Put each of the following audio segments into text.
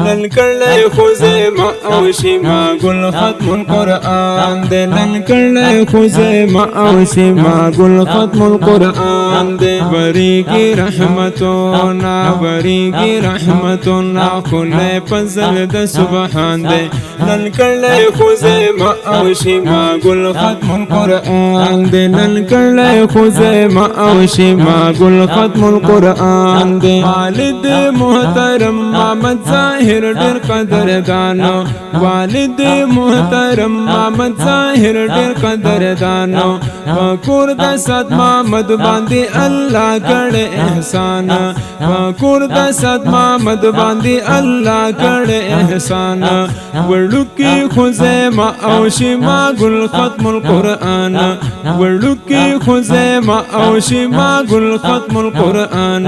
نن کړلې خزیمه او شیما ګل ختم القرآن دې نن کړلې خزیمه او شیما ګل ختم القرآن دې بریږي رحمتونه بریږي رحمتونه خله فضل د سبحان دې نن کړلې خزیمه او شیما ګل ختم القرآن دې نن کړلې خزیمه او شیما ګل ختم القرآن دې والد محترم محمد ظاهر ډېر قدردانو والد محترم محمد ظاهر ډېر قدردانو کور د سات محمد باندې الله کړه احسان کور د سات محمد باندې الله کړه احسان ورلوکی خزیمه او شیما ګل ختم القرآن ورلوکی خزیمه او شیما ګل ختم القرآن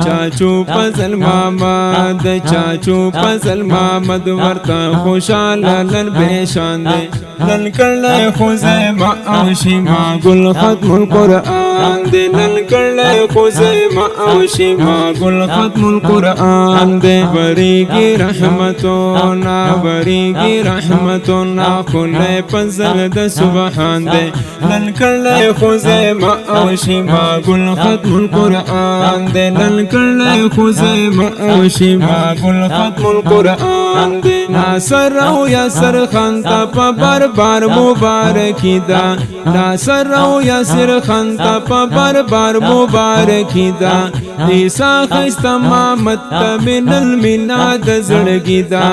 چاچو فضل محمد چاچو فضل محمد ورته خوشاله نن بشان دې نن کړلې خزیمه او شیما ګل ختم القرآن دې نن کړلې خزیمه او شیما ګل ختم القرآن دې بریږي رحمتونه بریږي رحمتونه خله فضل د سبحان دې نن کړلې خزیمه او شیما ګل ختم القرآن دې نن کړلې خزیمه او شیما ګل ختم القرآن دې ناصر او یاسر خان ته په بار مبارکی دا ناصر او یاسر خان ته په بار مبارکی دا عیسی خیسته محمد ته من المناد زړګی دا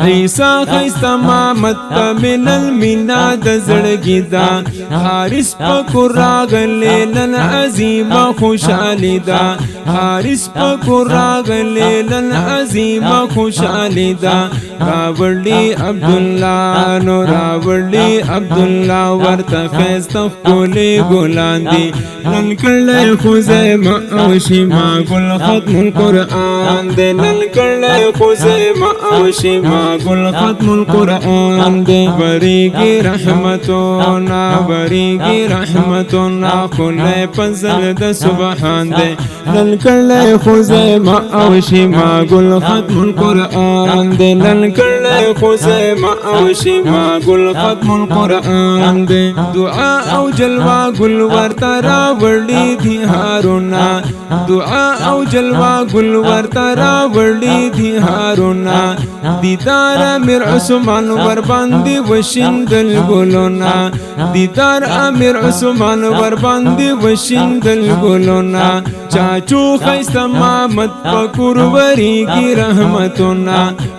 عیسی خیسته محمد ته من المناد زړګی دا حارس پکور راغلی نن عظیمه خوشالی دا حارس پکور راغلی نن عظیمه خوشالی دا راوړي عبد الله نو راوړي عبد الله ورته فیض تخولي ګلان دي نن کړلې خزیمه او شیما ګل ختم القرآن دې نن کړلې خزیمه او شیما ګل ختم القرآن دې بریږي رحمتونه بریږي رحمتونه خله فضل د سبحان دې نن کړلې خزیمه او شیما ګل ختم القرآن دې نن کړلې خزیمه او شیما ګل ختم القرآن دې دعا او جلوه ګل ورته راوړي دي هارونا دعا او جلوه ګل ورته راوړي دي هارونا دیدار امیر عثمان ور باندې وشیندل ګلونا دیدار امیر عثمان ور باندې وشیندل ګلونا چاچو خیسته محمد پکور وریږي رحمتونه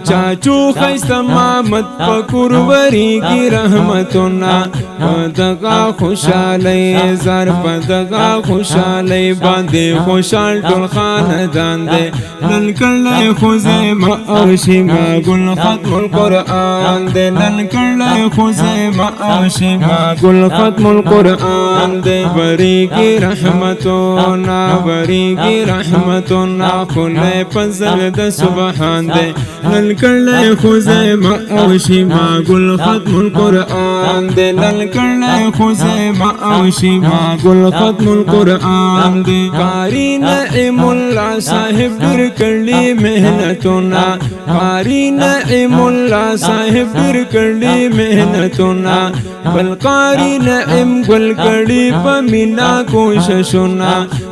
چاچو خیسته محمد پکور وریږي رحمتونه پدغه خوشاله زار پدغه خوشاله باندې خوشال ټول خاندان دې نن کړلې خزیمه او شیما ګل ختم القرآن دې نن کړلې خزیمه او شیما ګل ختم القرآن دې بریږي رحمتونه بریږي رحمتونه خله فضل د سبحان دې نن کړلې خزیمه او شیما ګل ختم القرآن دې نن کړلې خزیمه او شیما ګل ختم القرآن دې قاری نعیم الله صاحب ډېر کړلې مهنتونه قاری نعیم الله صاحب ډېر کړلې مهنتونه بل قاری نعیم ګل کړي په مینا کوششونه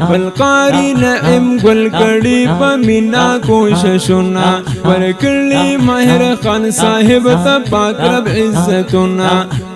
بل قاری نعیم ګل کړي په مینا کوششونه ورکړلې ماهر خان صاحب ته پاک رب عزتونه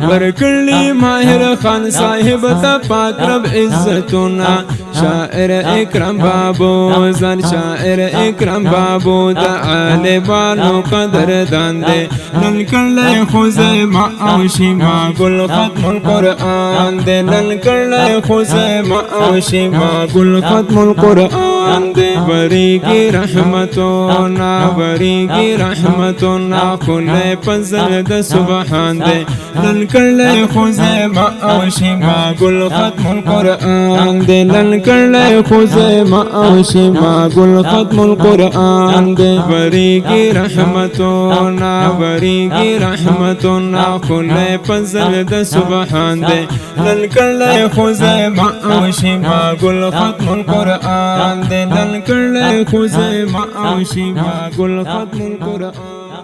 ورکړلې ماهر خان صاحب ته پاک رب عزتونه شاعر اکرم بابو زن شاعر اکرم بابو د عالمانو قدردان دې نن کړلې خزیمه او شیما ګل ختم القرآن دې نن کړلې خزیمه او شیما ګل ختم القرآن دې بریږي رحمتونه بریږي رحمتونه خله فضل د سبحان دې نن کړلې خزیمه او شیما ګل ختم القرآن دې نن کړل خو زما او شما ګل ختم القرآن دې بریږي رحمتونه بریږي رحمتونه خله فضل د سبحان دې دل کړل خو زما او شما ګل ختم القرآن دې دل کړل خو زما او شما ګل ختم القرآن